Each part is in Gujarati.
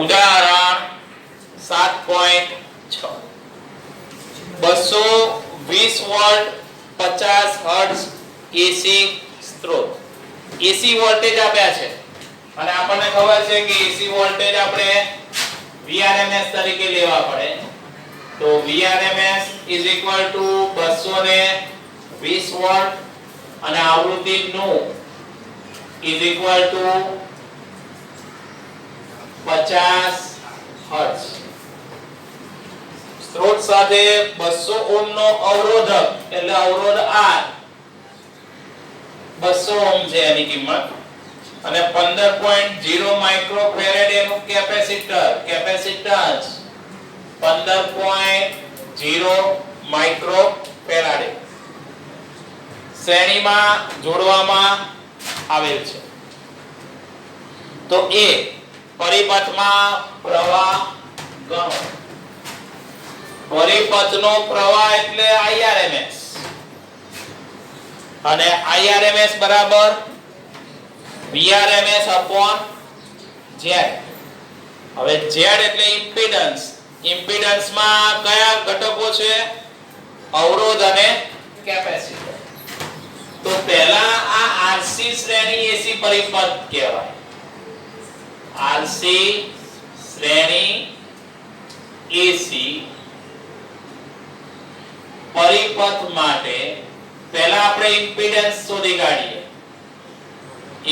ઉદાહરણ 7.6 220 વોલ્ટ 50 હર્ટ્ઝ એસી સ્ત્રોત એસી વોલ્ટેજ આપ્યા છે અને આપણને ખબર છે કે એસી વોલ્ટેજ આપણે VRMS તરીકે લેવા પડે તો VRMS = 220 વોલ્ટ અને આવૃત્તિ નું = 50 હર્ટ્ઝ સ્ત્રોત સાથે 200 ઓહ્મ નો અવરોધક એટલે અવરોધ R 200 ઓહ્મ છે એની કિંમત અને 15.0 માઇક્રોફેરેડ એનું કેપેસિટન્સ 15.0 માઇક્રોફેરાડ શ્રેણીમાં જોડવામાં આવેલ છે તો એ પરિપથમાં પ્રવાહ ગણો પરિપથનો પ્રવાહ એટલે IRMS અને IRMS બરાબર VRMS upon Z હવે Z એટલે ઇમ્પિડન્સ માં કયા ઘટકો છે અવરોધ અને કેપેસિટર તો પહેલા આ RC શ્રેણી AC પરિપથ કહેવાય RC શ્રેણી AC પરિપથ માટે પહેલા આપણે ઇમ્પિડન્સ શોધી કાઢીએ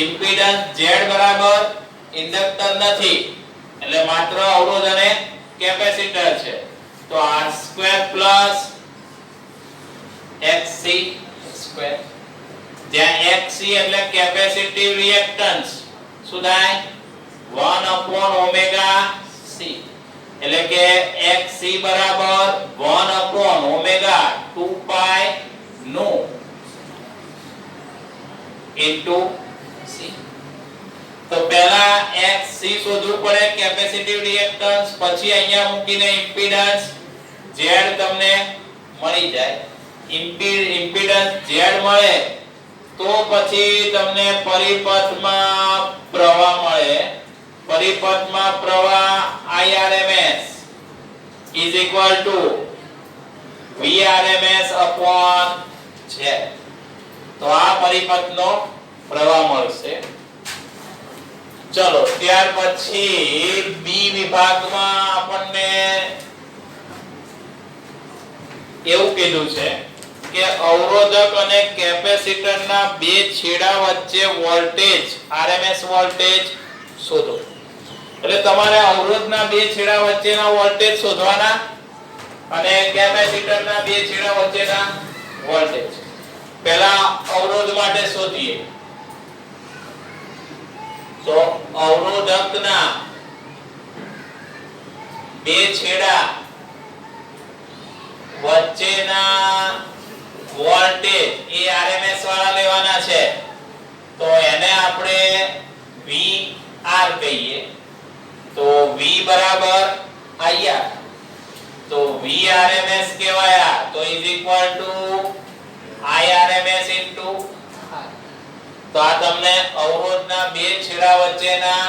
ઇમ્પિડન્સ Z બરાબર ઇન્ડક્ટર નથી એટલે માત્ર અવરોધ અને કેપેસિટર છે તો R² XC² જ્યાં XC એટલે કેપેસિટિવ રિએક્ટન્સ શું થાય 1/ωc એટલે કે XC બરાબર 1/2π નું into C તો પહેલા XC શોધવું પડે કેપેસિટિવ રિએક્ટન્સ પછી અહીંયા મૂકીને ઇમ્પિડન્સ Z તમને મળી જાય ઇમ્પિડન્સ Z મળે તો પછી તમને પરિપથમાં પ્રવાહ મળે પરિપથમાં પ્રવાહ IRMS = VRMS upon Z તો આ પરિપથનો પ્રવાહ મળશે ચલો ત્યાર પછી બી વિભાગમાં આપણને એવું કીધું છે કે અવરોધક અને કેપેસિટરના બે છેડા વચ્ચે વોલ્ટેજ RMS વોલ્ટેજ શોધો એટલે તમારે અવરોધના બે છેડા વચ્ચેના વોલ્ટેજ શોધવાના અને કેપેસિટરના બે છેડા વચ્ચેના વોલ્ટેજ પહેલા અવરોધ માટે શોધીએ તો અવરોધકના બે છેડા વચ્ચેના વોલ્ટેજ એ RMS વાળા લેવાના છે તો એને આપણે VR કહીએ તો V બરાબર IR તો VRMS કહેવાય તો = IRMS into R તો આ તમને અવરોધના બે છેડા વચ્ચેના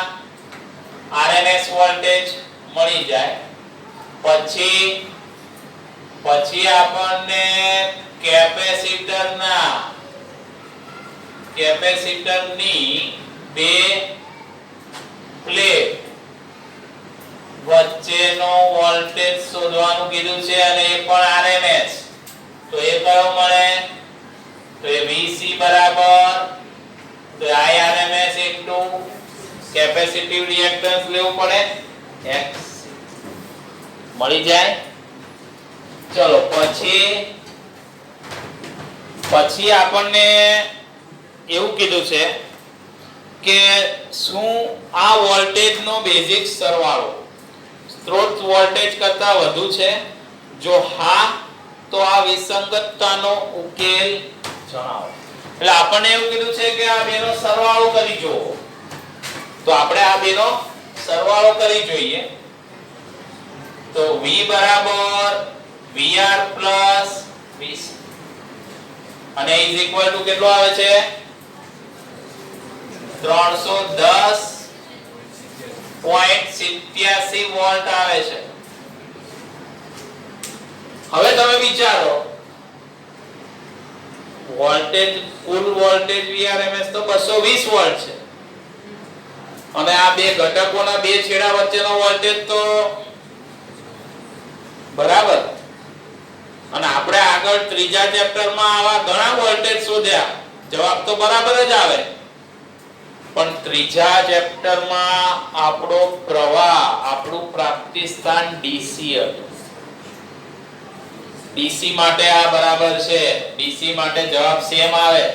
RMS વોલ્ટેજ મળી જાય પછી આપણને કેપેસિટરની બે પ્લેટ વચ્ચેનો વોલ્ટેજ શોધવાનું કીધું છે અને એ પણ RMS તો એ કયો મળે તો એ VC બરાબર તો IRMS into કેપેસિટિવ રિએક્ટન્સ લેવું પડે X મળી જાય ચલો પછી આપણને એવું કીધું છે કે શું આ વોલ્ટેજનો બેઝિક સરવાળો સ્ત્રોત વોલ્ટેજ કરતા વધુ છે જો હા તો આ વિસંગતતાનો ઉકેલ જણાવો એટલે આપણને એવું કીધું છે કે આ બેનો સરવાળો કરી જોવો તો આપણે આ બેનો સરવાળો કરી જોઈએ તો V બરાબર VR plus VC અને = કેટલો આવે છે 310 0.87 વોલ્ટ આવે છે. હવે તમે વિચારો વોલ્ટેજ કુલ વોલ્ટેજ Vrms તો 220 વોલ્ટ છે અને આ બે ઘટકોના બે છેડા વચ્ચેનો વોલ્ટેજ તો બરાબર. અને આપણે આગળ ત્રીજા ચેપ્ટરમાં આવા ઘણા વોલ્ટેજ શોધ્યા, જવાબ તો બરાબર જ આવે. પણ ત્રીજા ચેપ્ટરમાં આપણો પ્રવાહ, આપણું પ્રાપ્તિ સ્થાન ડીસી હતું. ડીસી માટે આ બરાબર છે, ડીસી માટે જવાબ સેમ આવે.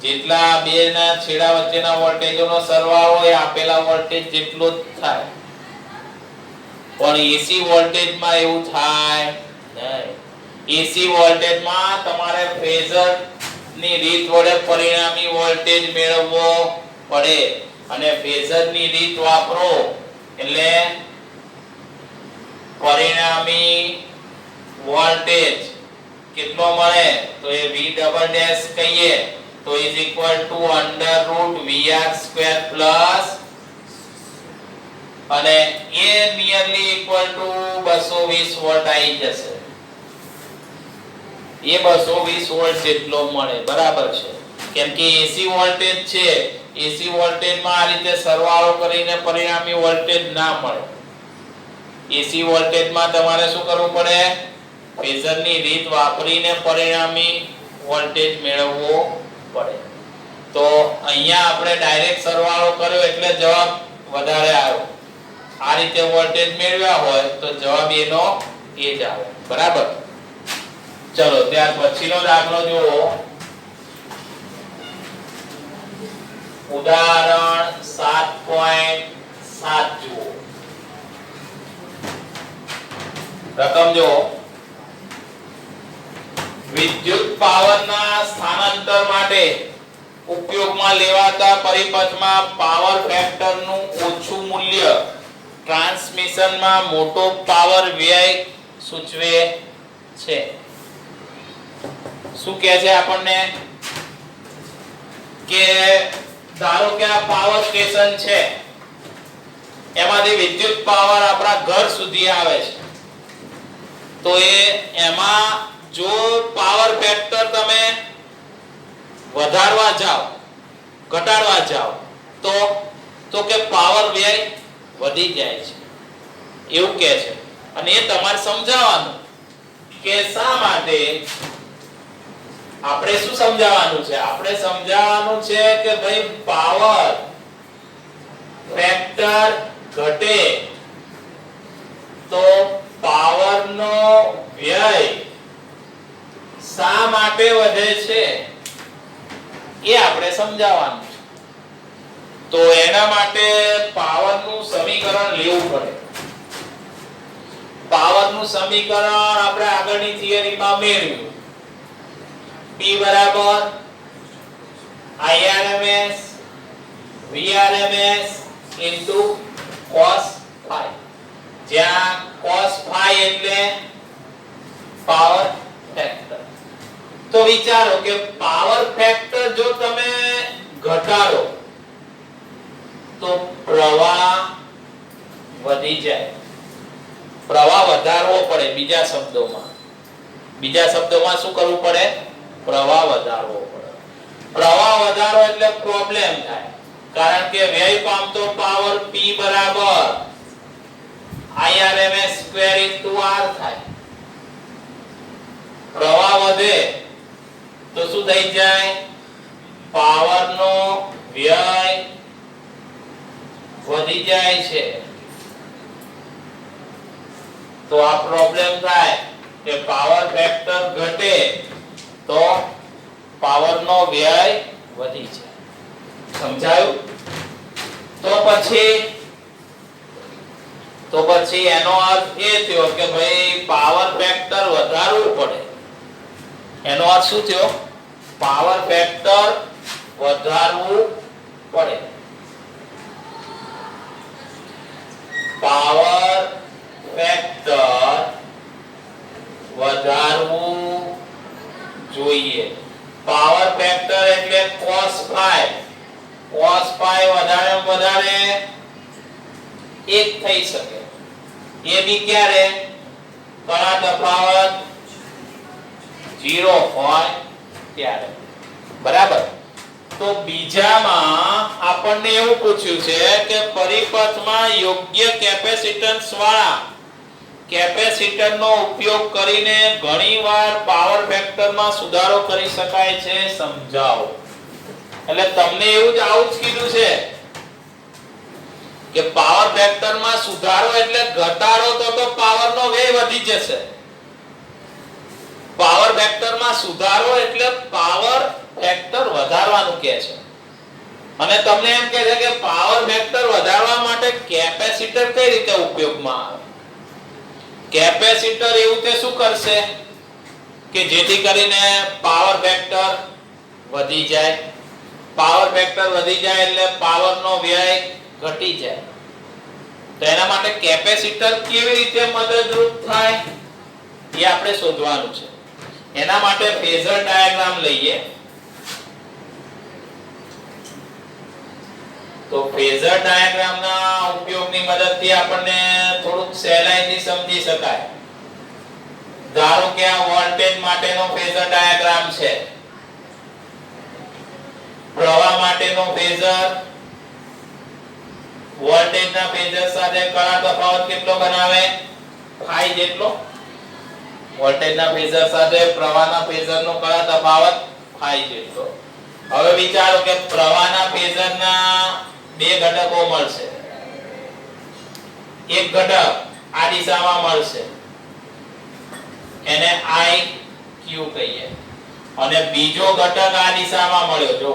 જેટલા બે ના છેડા વચ્ચેના વોલ્ટેજોનો સરવાળો એ આપેલા વોલ્ટેજ જેટલો જ થાય. પણ એસી વોલ્ટેજમાં એવું થાય નહીં. એસી વોલ્ટેજમાં તમારે ફેઝર ની રીત વડે પરિણામી વોલ્ટેજ મેળવવો પડે અને ફેઝર ની રીત વાપરો એટલે પરિણામી વોલ્ટેજ કેટલો મળે તો એ v ડબલ ડેશ કહીએ તો is equal to under root vr square plus અને એ nearly equal to 220 વોલ્ટ આવી જશે. એ 220 વોલ્ટ જેટલો મળે બરાબર છે. કેમ કે એસી વોલ્ટેજ છે, એસી વોલ્ટેજમાં આ રીતે સરવાળો કરીને પરિણામી વોલ્ટેજ ના મળે. એસી વોલ્ટેજમાં તમારે શું કરવું પડે? ફેઝરની રીત વાપરીને પરિણામી વોલ્ટેજ મેળવવો પડે. તો અહીંયા આપણે ડાયરેક્ટ સરવાળો કર્યો એટલે જવાબ વધારે આવ્યો. આ રીતે વોલ્ટેજ મેળવ્યા હોય તો જવાબ એનો એ જ આવે. બરાબર. ચલો ત્યાર પછીનો દાખલો જુઓ. ઉદાહરણ 7.7 જુઓ. રકમ જુઓ. વિદ્યુત પાવરના સ્થાનાંતર માટે ઉપયોગમાં લેવાતા પરિપથમાં પાવર ફેક્ટરનું ઓછું મૂલ્ય ટ્રાન્સમિશનમાં મોટો પાવર વ્યય સૂચવે છે. શું કહે છે આપણને કે ધારો કે આ પાવર સ્ટેશન છે, એમાંથી વિદ્યુત પાવર આપણા ઘર સુધી આવે છે. તો એમાં જો પાવર ફેક્ટર તમે વધારવા જાઓ, ઘટાડવા જાઓ તો કે પાવર વ્યય વધી જાય છે એવું કહે છે. અને એ તમારે સમજાવવાનું કે શા માટે. આપણે શું સમજાવવાનું છે? આપણે સમજાવવાનું છે કે ભાઈ પાવર ફેક્ટર ઘટે તો પાવરનો વ્યય શા માટે વધે છે એ આપણે સમજાવવાનું છે. તો એના માટે પાવરનું સમીકરણ લેવું પડે. પાવરનું સમીકરણ આપણે આગળની થિયરીમાં મેળવ્યું. P બરાબર Irms Vrms into cos phi, જ્યાં cos phi એટલે પાવર ફેક્ટર. તો વિચારો કે પાવર ફેક્ટર જો તમે ઘટાડો તો પ્રવાહ વધી જાય. પ્રવાહ વધારવો પડે. બીજા શબ્દોમાં શું કરવું પડે? પ્રવાહ વધારવો પડે. પ્રવાહ વધારો એટલે પ્રોબ્લેમ થાય. કારણ કે વ્યય પામતો પાવર P બરાબર Irms square into R થાય. પ્રવાહ વધે તો શું થઈ જાય? પાવરનો વ્યય વધી જાય છે. તો આ પ્રોબ્લેમ થાય કે પાવર ફેક્ટર ઘટે તો પાવરનો વ્યય વધી જાય. સમજાયું? તો પછી એનો અર્થ એ થયો કે ભાઈ પાવર ફેક્ટર વધારવું પડે. એનો અર્થ શું થયો? પાવર ફેક્ટર વધારવું પડે. પાવર ફેક્ટર વધારવું જોઈએ. પાવર ફેક્ટર એટલે cos phi. cos phi વધારે એક થઈ શકે. એ બી ક્યારે કણા તફાવત 0 હોય ત્યારે. બરાબર. તો બીજામાં આપણને એવું પૂછ્યું છે કે પરિપથમાં યોગ્ય કેપેસિટન્સ વાળા કેપેસિટરનો ઉપયોગ કરીને ઘણીવાર પાવર ફેક્ટરમાં સુધારો કરી શકાય છે, સમજાવો. એટલે તમને એવું જ આવું જ કીધું છે કે પાવર ફેક્ટરમાં સુધારો એટલે ઘટાડો તો પાવરનો વ્યય વધી જશે. પાવર ફેક્ટરમાં સુધારો એટલે પાવર ફેક્ટર વધારવાનું કહે છે. અને તમને એમ કહે છે કે પાવર ફેક્ટર વધારવા માટે કેપેસિટર કઈ રીતે ઉપયોગમાં આવે. કેપેસિટર એવું તે શું કરશે કે જેથી કરીને પાવર ફેક્ટર વધી જાય. પાવર ફેક્ટર વધી જાય એટલે પાવરનો વ્યય ઘટી જાય. તો એના માટે કેપેસિટર કેવી રીતે મદદરૂપ થાય એ આપણે શોધવાનું છે. એના માટે ફેઝર ડાયાગ્રામ લઈએ. તો ફેઝર ડાયાગ્રામના ઉપયોગની મદદથી આપણને થોડુંક સહેલાઈથી સમજી શકાય. ધારો કે આ વોલ્ટેજ માટેનો ફેઝર ડાયાગ્રામ છે, પ્રવાહ માટેનો ફેઝર, વોલ્ટેજના ફેઝર સાથે કણા તફાવત કેટલો બનાવે? phi જેટલો. વોલ્ટેજના ફેઝર સાથે પ્રવાહના ફેઝરનો કણા તફાવત phi જેટલો. હવે વિચારો કે પ્રવાહના ફેઝરના બે ઘટકો મળશે. એક ઘટક આ દિશામાં મળશે, એને IQ કહીએ, અને બીજો ઘટક આ દિશામાં મળ્યો, જો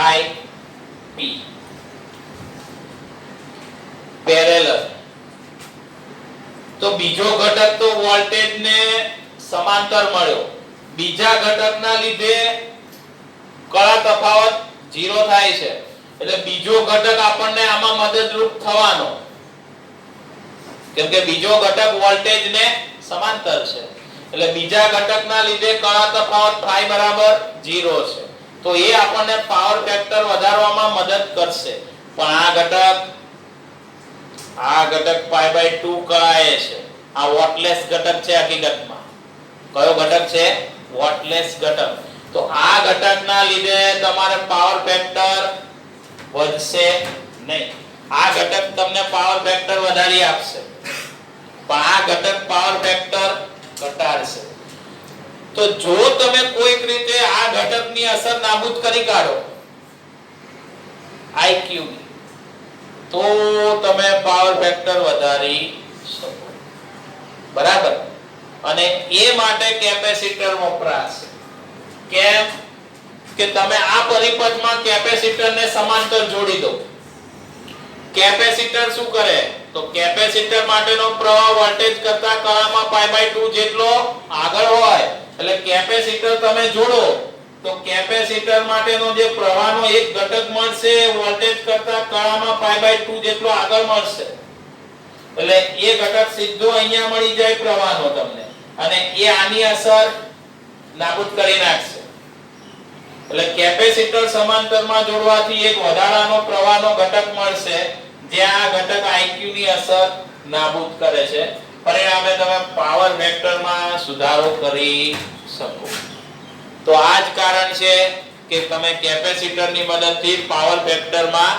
IP પેરેલલ. તો બીજો ઘટક તો વોલ્ટેજને સમાંતર મળ્યો, બીજા ઘટકના લીધે કણા તફાવત 0 થાય છે. એટલે બીજો ઘટક આપણને આમાં મદદરૂપ થવાનો, કેમ કે બીજો ઘટક વોલ્ટેજને સમાંતર છે. એટલે બીજા ઘટકના લીધે કણા તફાવત phi બરાબર 0 છે. તો એ આપણને પાવર ફેક્ટર વધારવામાં મદદ કરશે. પણ આ ઘટક π/2 કળાએ છે. આ વોટલેસ ઘટક છે. હકીકતમાં કયો ઘટક છે? વોટલેસ ઘટક. તો આ ઘટકના લીધે તમારે પાવર ફેક્ટર વધશે નહીં. આ ઘટક તમને પાવર ફેક્ટર વધારી આપશે, પણ આ ઘટક પાવર ફેક્ટર ઘટાડશે. તો જો તમે કોઈક રીતે આ ઘટકની અસર નાબૂદ કરી કાઢો IQ ની, તો તમે પાવર ફેક્ટર વધારી શકો. બરાબર. અને એ માટે કેપેસિટર વપરાશે. કેમ કે તમે આ પરિપથમાં કેપેસિટરને સમાંતર જોડી દો. કેપેસિટર શું કરે? તો કેપેસિટર માટેનો પ્રવાહ વોલ્ટેજ કરતા કળામાં π/2 જેટલો આગળ હોય. એટલે કેપેસિટર તમે જોડો તો કેપેસિટર માટેનો જે પ્રવાહનો એક ઘટક મળશે વોલ્ટેજ કરતા કળામાં π/2 જેટલો આગળ મળશે. એટલે એ ઘટક સીધો અહીંયા મળી જાય પ્રવાહનો તમને, અને એ આની અસર નાબૂદ કરી નાખશે. એટલે કેપેસિટર સમાંતરમાં જોડવાથી એક વધારાનો પ્રવાહનો ઘટક મળશે જે આ ઘટક IQ ની અસર નાબૂદ કરે છે. પરિણામે તમે પાવર વેક્ટરમાં સુધારો કરી શકો. તો આ જ કારણ છે કે તમે કેપેસિટરની મદદથી પાવર ફેક્ટરમાં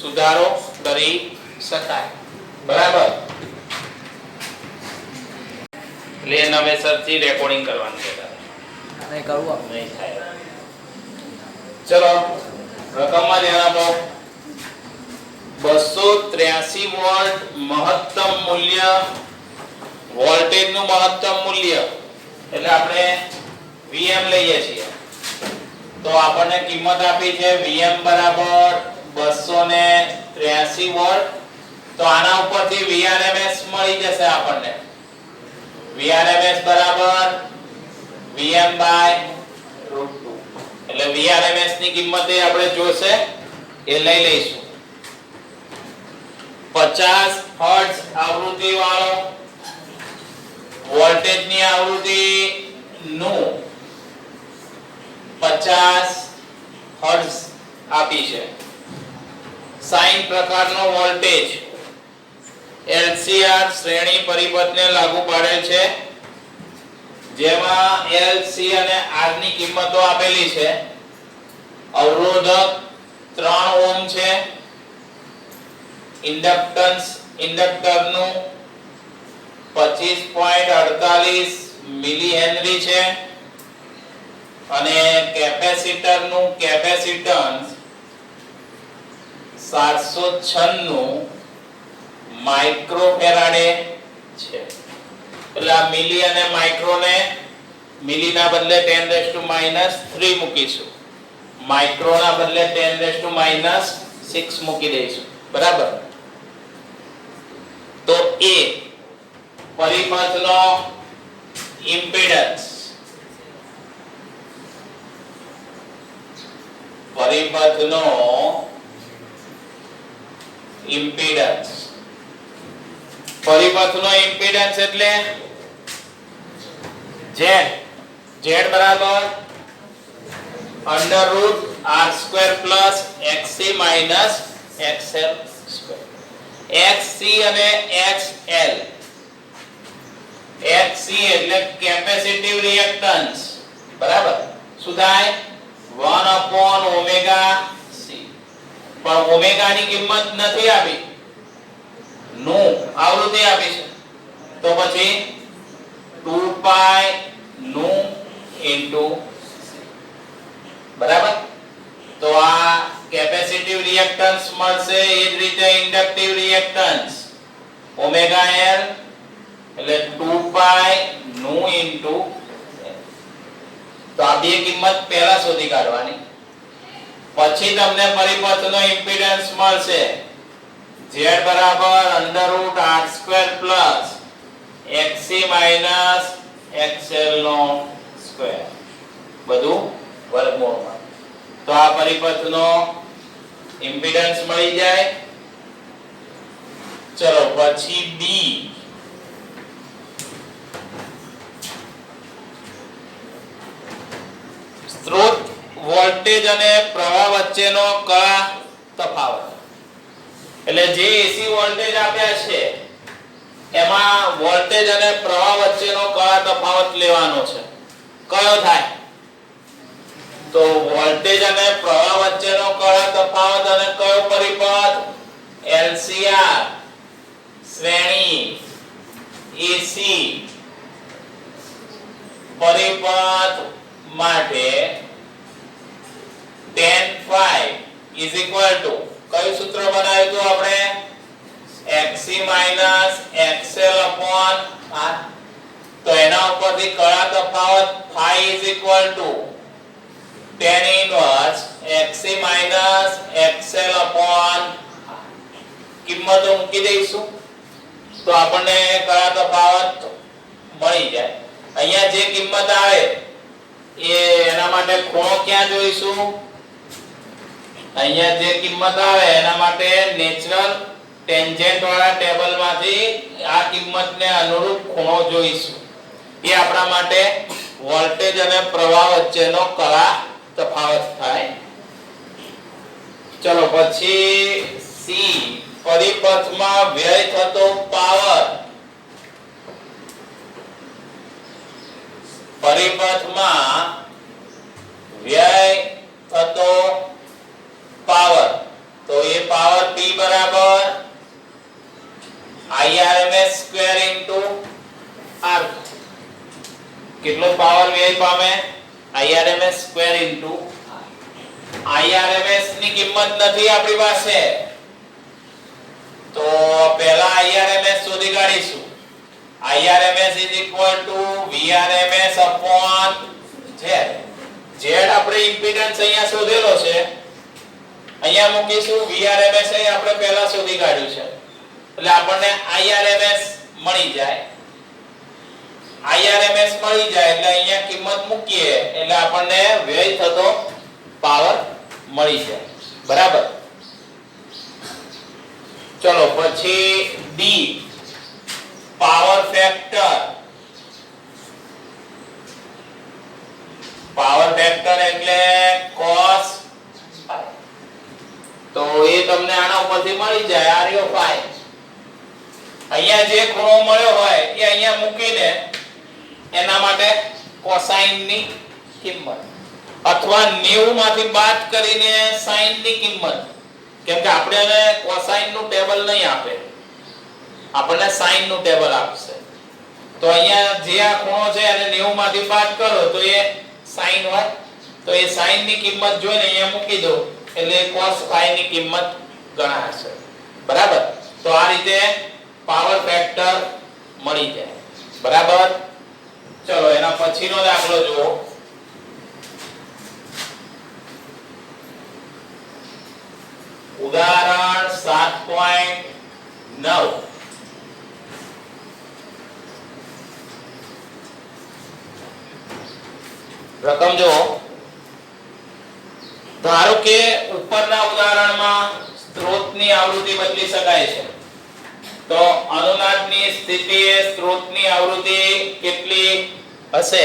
સુધારો કરી શકાય. બરાબર. એટલે નવેસરથી રેકોર્ડિંગ કરવાનું છે. નહીં કરવું નહીં થાય. ચલો રકમમાં ધ્યાન આપો. 283 વોલ્ટ મહત્તમ મૂલ્ય, વોલ્ટેજનું મહત્તમ મૂલ્ય એટલે આપણે Vm લઈએ છીએ. તો આપણને કિંમત આપી છે Vm બરાબર 283 વોલ્ટ. તો આના ઉપરથી Vrms મળી જશે આપણને. Vrms બરાબર Vm/√2. એટલે Vrms ની કિંમત એ આપણે જોશે એ લઈ લઈશું. 50 હર્ટ્ઝ આવૃત્તિ વાળો વોલ્ટેજની આવૃત્તિ નું 50 હર્ટ્ઝ આપી છે. સાઇન પ્રકારનો વોલ્ટેજ LCR શ્રેણી પરિપથને લાગુ પાડે છે, જેમાં L, C અને R ની કિંમતો આપેલી છે. અવરોધક 3 ઓહ્મ છે, ઇન્ડક્ટરનું 25.48 મિલી હેનરી છે અને કેપેસિટરનું કેપેસિટન્સ 796 માઇક્રોફેરાડે છે. એટલે આ મિલી અને માઇક્રોને મિલીના બદલે 10⁻³ મૂકીશું, માઇક્રોના બદલે 10⁻6 મૂકી દઈશું. બરાબર. તો એ પરિપથનો ઇમ્પિડન્સ, પરિપથનો ઇમ્પિડન્સ, પરિપથનો ઇમ્પિડન્સ એટલે Z બરાબર √R² XC - XL². XC અને XL, XC એટલે કેપેસિટિવ રિએક્ટન્સ. બરાબર. શું થાય? 1/ωc. પણ ઓમેગા ની કિંમત નથી આપી, નું આવૃત્તિ આપી છે, તો પછી 2π નું ઇન્ટુ. બરાબર. તો આ કેપેસિટિવ રિએક્ટન્સ મળશે. એ જ રીતે ઇન્ડક્ટિવ રિએક્ટન્સ ઓમેગા L એટલે 2π નું ઇન્ટુ. તો આ બે કિંમત પહેલા શોધી કાઢવાની, પછી તમને પરિપથનો ઇમ્પિડન્સ મળશે. Z બરાબર √R² XC - XL², બધું વર્ગમૂળમાં. તો આ પરિપથનો ઇમ્પિડન્સ મળી જાય. ચલો પછી B. સ્ત્રોત વોલ્ટેજ અને પ્રવાહ વચ્ચેનો કયા તફાવત. એટલે જે એસી વોલ્ટેજ આપ્યા છે એમાં વોલ્ટેજ અને પ્રવાહ વચ્ચેનો કયા તફાવત લેવાનો છે. કયો થાય? તો વોલ્ટેજ અને પ્રવાહ વચ્ચેનો કયા તફાવત અને કયો પરિપથ? LCR શ્રેણી એસી પરિપથ માટે tan phi કયું સૂત્ર બનાવ્યું હતું આપણે? XC - XL/R. તો એના ઉપરથી કયા તફાવત? phi tan inverse XC - XL/R. કિંમતો મૂકી દઈશું તો આપણને કયા તફાવત મળી જાય. અહીંયા જે કિંમત આવે એના માટે ખૂણો ક્યાં જોઈશું? અહીંયા જે કિંમત આવે એના માટે નેચરલ ટેન્જન્ટ વાળા ટેબલમાંથી આ કિંમતને અનુરૂપ ખૂણો જોઈશું. એ આપણા માટે વોલ્ટેજ અને પ્રવાહ વચ્ચેનો કયા તફાવત થાય. ચલો પછી C. પરિપથમાં વ્યય થતો પાવર. પરિપથમાં વ્યય થતો પાવર. તો એ પાવર P બરાબર Irms² R. કેટલો પાવર વ્યય પામે? Irms² Irms ની કિંમત નથી આપણી પાસે, તો પહેલા Irms શોધી કાઢીશું. Irms Vrms/Z. Z આપણે ઇમ્પિડન્સ અહીંયા શોધેલો છે, અહીંયા મૂકીશું. Vrms આપણે પહેલા શોધી કાઢ્યું છે, એટલે આપણને Irms મળી જાય. Irms મળી જાય એટલે અહીંયા કિંમત મૂકીએ એટલે આપણને વ્યય થતો પાવર મળી જાય. બરાબર. ચલો પછી D. Power factor. Power factor એટલે cos તો એ તમને આના ઉપરથી મળી જાય આર યો ફાઈ. અહીંયા જે ખૂણો મળ્યો હોય એ અહીંયા મૂકીને એના માટે કોસાઇન ની કિંમત અથવા 90 માંથી બાદ કરીને સાઇન ની કિંમત, કેમ કે આપણે એને કોસાઇન નું ટેબલ નહીં આપે, આપણને સાઇન નું ટેબલ આપશે. તો અહીંયા જે આ ખૂણો છે એને 90 માંથી બાદ કરો તો એ સાઇન હોય, તો એ સાઇન ની કિંમત જોઈને અહીંયા મૂકી દો એટલે cos phi ની કિંમત ગણાશે. બરાબર? તો આ રીતે પાવર ફેક્ટર મળી જાય. બરાબર? ચલો એના પછીનો દાખલો જુઓ. ઉદાહરણ 7.9. રકમ જુઓ. ધારો કે ઉપરના ઉદાહરણમાં સ્ત્રોતની આવૃત્તિ બદલી શકાય છે, તો અનુનાદની સ્થિતિએ સ્ત્રોતની આવૃત્તિ કેટલી હશે?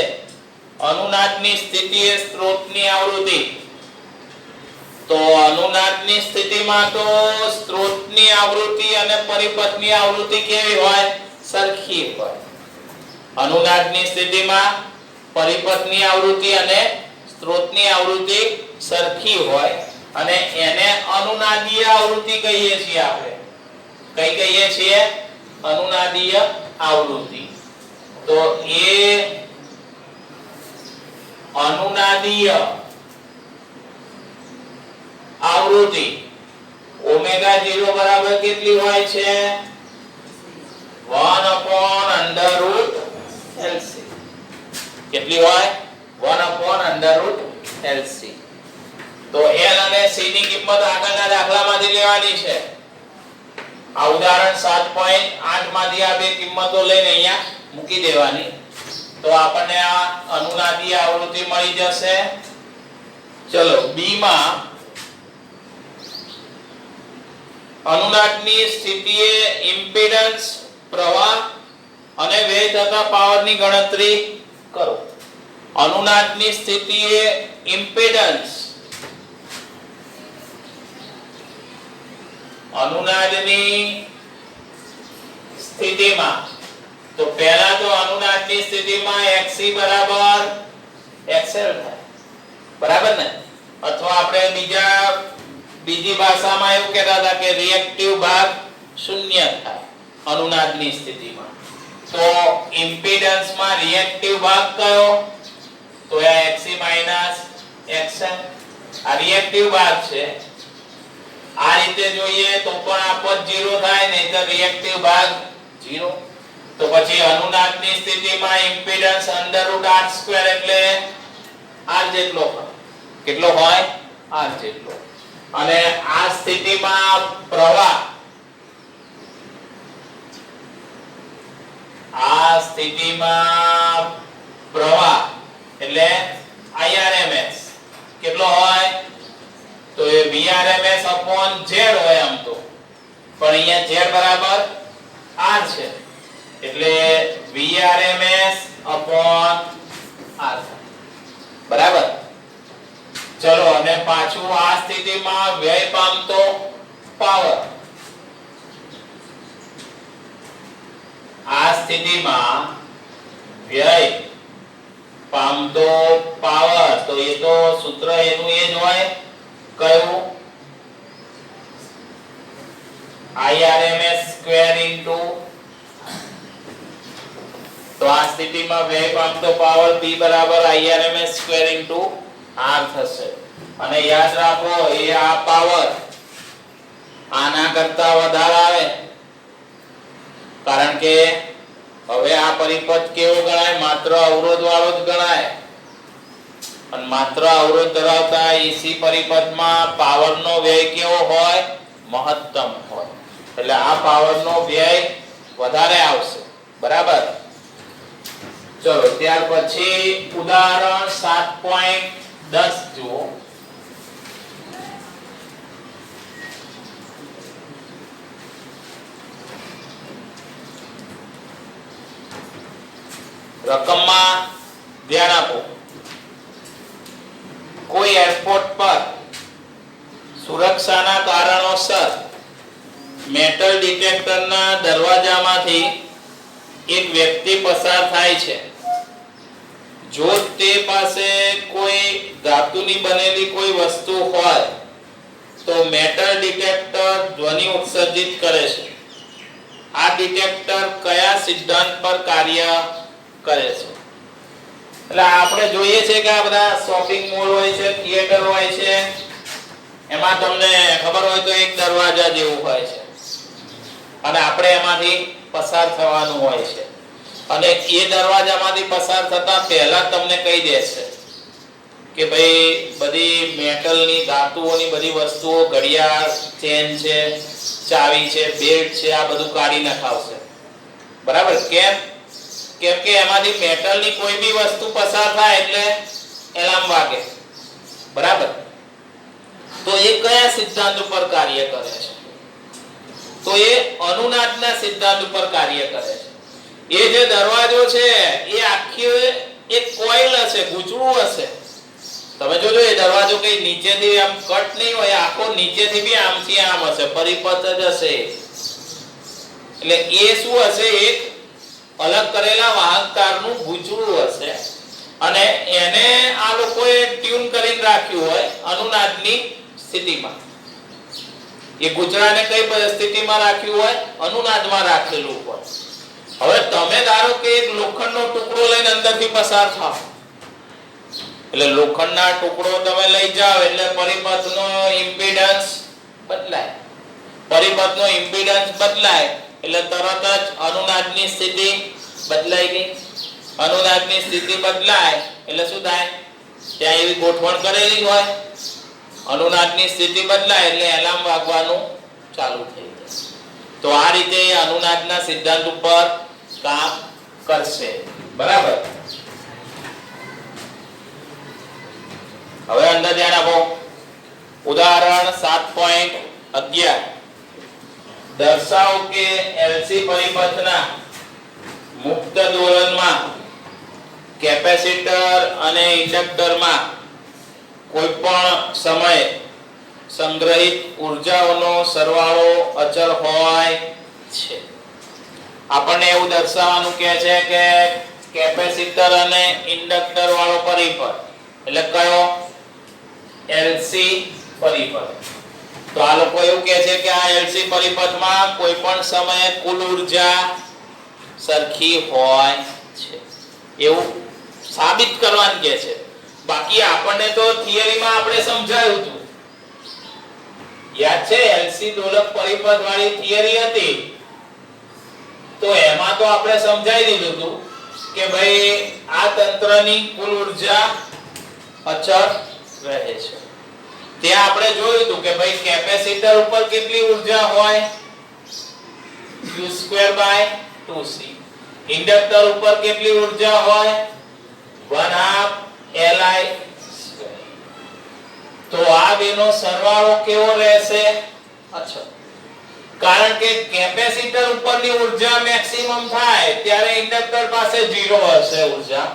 અનુનાદની સ્થિતિએ સ્ત્રોતની આવૃત્તિ, તો અનુનાદની સ્થિતિમાં તો સ્ત્રોતની આવૃત્તિ અને પરિપથની આવૃત્તિ કેવી હોય? સરખી હોય. અનુનાદની સ્થિતિમાં પરિપથની આવૃત્તિ અને સ્ત્રોતની આવૃત્તિ સરખી હોય અને એને અનુનાદીય આવૃત્તિ કહીએ છીએ આપણે. કઈ કહીએ છીએ? અનુનાદીય આવૃત્તિ. તો એ અનુનાદીય આવૃત્તિ ઓમેગા 0 બરાબર કેટલી હોય છે? 1/√LC. કેટલી હોય? 1/√LC. તો L અને C ની કિંમત આગળના દાખલામાંથી લેવાની છે. આ ઉદાહરણ 7.8 માંથી આ બે કિંમતો લઈને અહીંયા મૂકી દેવાની, તો આપણને આ અનુનાદીય આવૃત્તિ મળી જશે. ચલો B માં અનુનાદની સ્થિતિએ ઇમ્પિડન્સ, પ્રવાહ અને વ્યય થતા પાવરની ગણતરી કરો. અનુનાદની સ્થિતિએ ઇમ્પિડન્સ, અનુનાદની સ્થિતિમાં તો પહેલા તો અનુનાદની સ્થિતિમાં XC બરાબર XL થાય. બરાબર ને? અથવા આપણે બીજી ભાષામાં એવું કહેતા હતા કે રિએક્ટિવ ભાગ શૂન્ય થાય અનુનાદની સ્થિતિમાં. તો ઇમ્પિડન્સમાં રિએક્ટિવ ભાગ કયો? તો આ XC XL આ રિએક્ટિવ ભાગ છે. આ રીતે જોઈએ તો પણ આ પદ 0 થાય, નહીંતર રિએક્ટિવ ભાગ 0. તો પછી અનુનાદની સ્થિતિમાં ઇમ્પિડન્સ √R² એટલે R જેટલો હોય. કેટલો હોય? R જેટલો. અને આ સ્થિતિમાં પ્રવાહ, આ સ્થિતિમાં પ્રવાહ એટલે IRMS કેટલો હોય? તો એ VRMS/Z હોય આમ તો, પણ અહીંયા Z બરાબર R છે એટલે VRMS/R. બરાબર? ચલો અને પાછું આ સ્થિતિમાં વ્યય પામતો પાવર, આ સ્થિતિમાં વ્યય પામતો પાવર, તો એ તો સૂત્ર એનું એ જ હોય. કયું? IRMS² તો આ સ્થિતિમાં વ્યય પામતો પાવર P બરાબર IRMS² R થશે. અને યાદ રાખો એ આ પાવર આના કરતા વધારે આવે, કારણ કે હવે આ પરિપથ કેવો ગણાય? માત્ર અવરોધ વાળો જ ગણાય. અને માત્ર અવરોધ ધરાવતા AC પરિપથમાં પાવરનો વ્યય કેવો હોય? મહત્તમ હોય. એટલે આ પાવરનો વ્યય વધારે આવશે. બરાબર? ચલો ત્યાર પછી ઉદાહરણ 7.10 જુઓ. રકમમાં ધ્યાન આપો. કોઈ એરપોર્ટ પર સુરક્ષાના કારણોસર મેટલ ડિટેક્ટરના દરવાજામાંથી એક વ્યક્તિ પસાર થાય છે. જો તે પાસે કોઈ ધાતુની બનેલી કોઈ વસ્તુ હોય તો મેટલ ડિટેક્ટર ધ્વનિ ઉત્સર્જિત કરે છે. આ ડિટેક્ટર કયા સિદ્ધાંત પર કાર્ય કરે છે? એટલે આપણે જોઈએ છે કે આ બધા શોપિંગ મોલ હોય છે, થિયેટર હોય છે, એમાં તમને ખબર હોય તો એક દરવાજા જેવું હોય છે અને આપણે એમાંથી પસાર થવાનું હોય છે અને એ દરવાજામાંથી પસાર થતા પહેલા તમને કહી દેશે કે ભાઈ બધી મેટલની ધાતુઓની બધી વસ્તુઓ, ઘડિયાળ, ચેન છે, ચાવી છે, બેલ્ટ છે, આ બધું કાઢી નખાવશે. બરાબર? કેમ કે એમાંથી મેટલની કોઈ બી વસ્તુ પસાર થાય એટલે એલાર્મ વાગે. બરાબર? તો એ કયા સિદ્ધાંત ઉપર કાર્ય કરે છે? તો એ અનુનાદના સિદ્ધાંત ઉપર કાર્ય કરે છે. એ જે દરવાજો છે એ આખી એક કોઇલ હશે, ગૂંચળું હશે. તમે જોજો એ દરવાજો કઈ નીચેથી આમ કટ નહીં હોય, આખો નીચેથી બી આમથી આમ હશે, પરિપથ જ હશે. એટલે એ શું હશે? એક અલગ કરેલા વાહકતારનું ગૂંચળું હશે અને એને આ લોકોએ ટ્યુન કરીને રાખ્યું હોય અનુનાદની સ્થિતિમાં. એ ગૂંચળાને કઈ પરિસ્થિતિમાં રાખ્યું હોય? અનુનાદમાં રાખેલું હોય. હવે તમે ધારો કે એક લોખંડનો ટુકડો લઈને અંદરથી પસાર થાઓ, એટલે લોખંડના ટુકડો તમે લઈ જાઓ એટલે પરિપથનો ઇમ્પિડન્સ બદલાય. પરિપથનો ઇમ્પિડન્સ બદલાય એટલે તરત જ અનુનાદની સ્થિતિ બદલાઈ ગઈ. અનુનાદની સ્થિતિ બદલાય એટલે શું થાય? ત્યાં એવી ગોઠવણ કરેલી હોય, અનુનાદની સ્થિતિ બદલાય એટલે એલાર્મ વાગવાનું ચાલુ થઈ જાય. તો આ રીતે અનુનાદના સિદ્ધાંત ઉપર કામ કરશે. બરાબર? હવે અંદર ધ્યાન આપો. ઉદાહરણ 7.11 દર્શાવો કે એલસી પરિપથના મુક્ત દોલનમાં કેપેસિટર અને ઇન્ડક્ટરમાં કોઈ પણ સમયે સંગ્રહિત ઉર્જાઓનો સરવાળો અચળ હોય છે. આપણને એવું દર્શાવવાનું કહે છે કે કેપેસિટર અને ઇન્ડક્ટર વાળો પરિપથ એટલે કયો? એલસી પરિપથ. તો આ લોકો એવું કહે છે કે આ એલસી પરિપથમાં કોઈ પણ સમયે કુલ ઉર્જા સરખી હોય છે, એવું સાબિત કરવાનું કહે છે. બાકી આપણને તો થિયરીમાં આપણે સમજાયું હતું, યાદ છે? એલસી દોલક પરિપથ વાળી થિયરી હતી તો એમાં તો આપણે સમજાવી દીધું હતું કે ભાઈ આ તંત્રની કુલ ઉર્જા અચળ રહે છે. ત્યાં આપણે જોયું હતું કે ભાઈ કેપેસિટર ઉપર કેટલી ઉર્જા હોય? q²/2c. ઇન્ડક્ટર ઉપર કેટલી ઉર્જા હોય? 1/2 Li². તો આ બેનો સરવાળો કેવો રહેશે? અચળ. કારણ કે કેપેસિટર ઉપરની ઉર્જા મેક્સિમમ થાય ત્યારે ઇન્ડક્ટર પાસે 0 હશે ઉર્જા.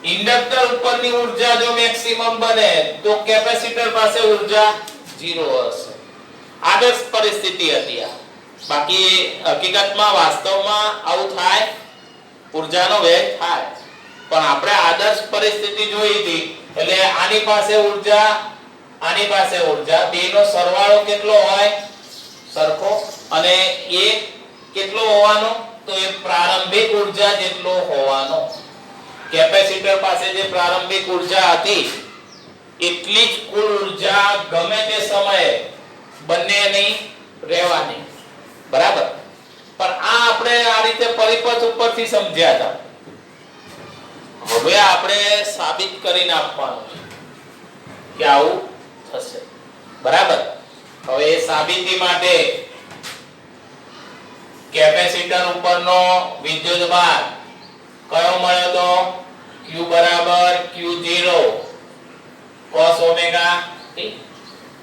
ઇન્ડક્ટર ઉપરની ઉર્જા જો મેક્સિમમ બને તો કેપેસિટર પાસે ઉર્જા 0 હશે. આદર્શ પરિસ્થિતિ હતી આ. બાકી હકીકતમાં વાસ્તવમાં આવું થાય, ઉર્જાનો વ્યય થાય. પણ આપણે આદર્શ પરિસ્થિતિ જોઈ હતી એટલે આની પાસે ઉર્જા, આની પાસે ઉર્જા, બેનો સરવાળો કેટલો હોય? સરખો. અને એ કેટલો હોવાનો? તો એ પ્રારંભિક ઉર્જા જેટલો હોવાનો. કેપેસિટર પાસે જે પ્રારંભિક ઉર્જા હતી એટલી જ કુલ ઉર્જા ગમે તે સમયે બંનેની રહેવાની. બરાબર? પણ આ આપણે આ રીતે પરિપથ ઉપરથી સમજ્યા હતા. હવે આપણે સાબિત કરીને આપવાનું છે કે આવું થશે. બરાબર? હવે એ સાબિતી માટે કેપેસિટર ઉપરનો વિદ્યુતભાર કયો મળ્યો તો? Q = Q0 cos omega t.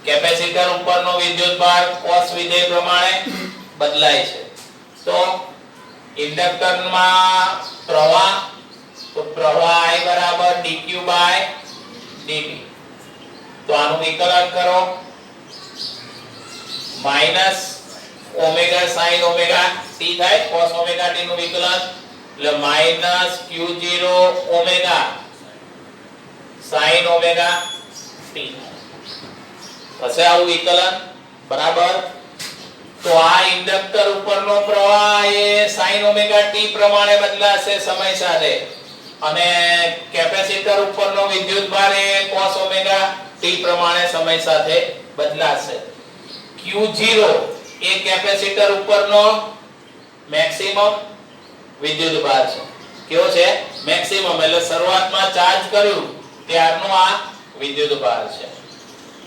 Capacitor ઉપરનો વિદ્યુતભાર cos વિધેય પ્રમાણે બદલાય છે. તો ઇન્ડક્ટરમાં પ્રવાહ, તો પ્રવાહ I = dq/dt. તો આનું વિકલન કરો minus omega sin omega t થાય cos ઓમેગા t નું વિકલન એટલે minus q0 omega sin omega t થશે આવું વિકલન બરાબર. તો આ ઇન્ડક્ટર ઉપરનો પ્રવાહ એ sin ઓમેગા t પ્રમાણે બદલાશે સમય સાથે અને કેપેસિટર ઉપરનો વિદ્યુતભાર એ cos ઓમેગા t પ્રમાણે સમય સાથે બદલાશે. Q0 એ કેપેસિટર ઉપરનો મેક્સિમમ વિદ્યુતભાર છે. કેવો છે? મેક્સિમમ એટલે શરૂઆતમાં ચાર્જ કર્યું ત્યારનો આ વિદ્યુતભાર છે.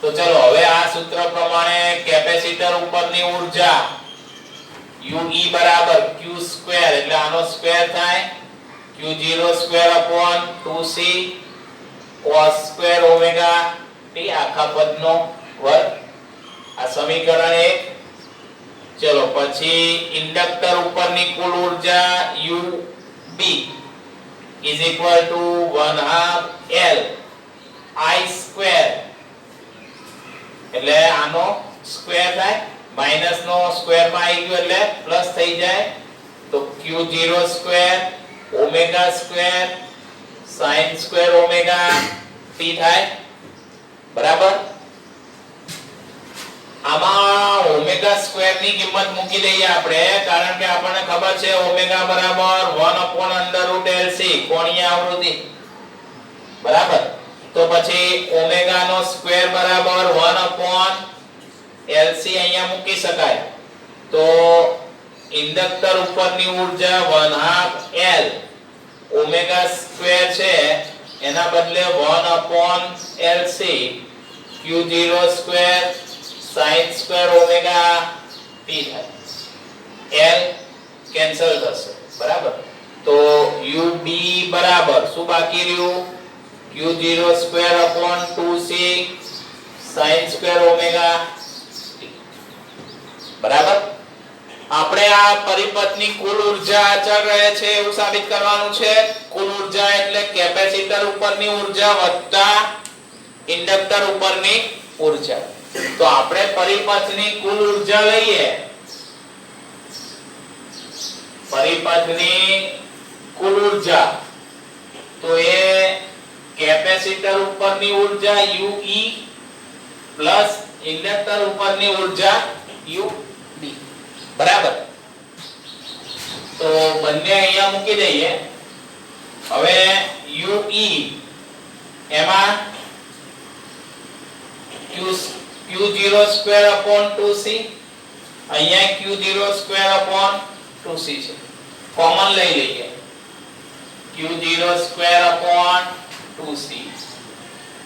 તો ચલો હવે આ સૂત્ર પ્રમાણે કેપેસિટર ઉપરની ઊર્જા UE બરાબર q2 એટલે આનો સ્ક્વેર થાય q0 square upon 2c cos square omega t આખા પદનો વર્ગ. આ સમીકરણ 1. ચલો પછી ઇન્ડક્ટર ઉપરની કુલ ઊર્જા UB is equal to 1/2 L I square એટલે આનો સ્ક્વેર થાય માઈનસ નો સ્ક્વેર માં આવી ગયો એટલે પ્લસ થઈ જાય તો q0 square omega square sin square omega t થાય બરાબર. આમાં ઓમેગા સ્ક્વેર ની કિંમત મૂકી દઈએ આપણે કારણ કે આપણને ખબર છે ઓમેગા બરાબર 1/√LC કોણીય આવૃત્તિ બરાબર. તો પછી ઓમેગા નો સ્ક્વેર બરાબર 1/LC અહીંયા મૂકી શકાય. તો ઇન્ડક્ટર ઉપરની ઊર્જા 1/2 L ઓમેગા સ્ક્વેર છે એના બદલે 1/LC q0 square sin square omega t થાય. L કેન્સલ થશે બરાબર. તો UB બરાબર શું બાકી રહ્યું q0 square upon 2c sin square omega t બરાબર. આપણે આ પરિપથની કુલ ઊર્જા અચળ રહે છે એવું સાબિત કરવાનું છે. કુલ ઊર્જા એટલે કેપેસિટર ઉપરની ઊર્જા વત્તા ઇન્ડક્ટર ઉપરની ઊર્જા. તો આપણે પરિપથની કુલ ઊર્જા લઈએ પરિપથની કુલ ઊર્જા તો એ કેપેસિટર ઉપરની ઊર્જા UE પ્લસ ઇન્ડક્ટર ઉપરની ઊર્જા UB બરાબર. તો બંને અહીંયા મૂકી દઈએ. હવે UE એમાં q0 સ્ક્વેર અપોન 2c અહીંયા q0 સ્ક્વેર અપોન 2c છે કોમન લઈ લઈએ q0 સ્ક્વેર અપોન 2c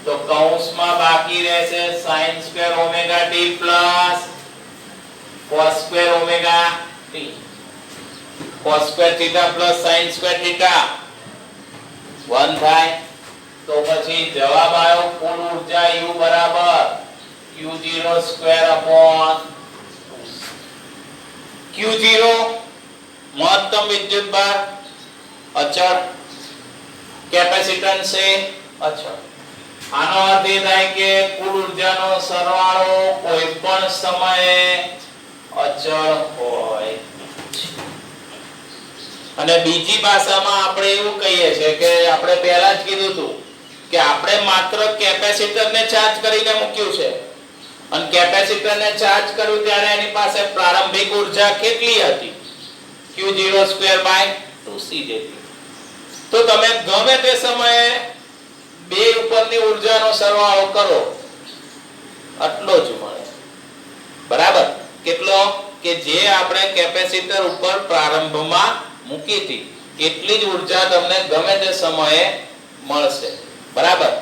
તો કૌંસમાં બાકી રહેશે sin square omega t plus cos square omega t cos square theta plus sin square theta 1 થાય. તો પછી જવાબ આવ્યો કુલ ઊર્જા U બરાબર q0 સ્ક્વેર અપોન q0 મહત્તમ વિદ્યુતભાર અચળ કેપેસિટન્સ છે અચળ. આનો અર્થ એ થાય કે કુલ ઊર્જાનો સરવાળો કોઈ પણ સમયે અચળ હોય. અને બીજી ભાષામાં આપણે એવું કહીએ છીએ કે આપણે પહેલા જ કીધું હતું કે આપણે માત્ર કેપેસિટરને ચાર્જ કરીને મૂક્યું છે અને કેપેસિટરને ચાર્જ કર્યું ત્યારે એની પાસે પ્રારંભિક ઊર્જા કેટલી હતી q0 સ્ક્વેર બાય 2c જેટલી. તો તમે ગમે તે સમયે બે ઉપરની ઊર્જાનો સરવાળો કરો આટલો જ મળે બરાબર. કેટલો કે જે આપણે કેપેસિટર ઉપર પ્રારંભમાં મૂકી હતી એટલી જ ઊર્જા તમને ગમે તે સમયે મળશે બરાબર.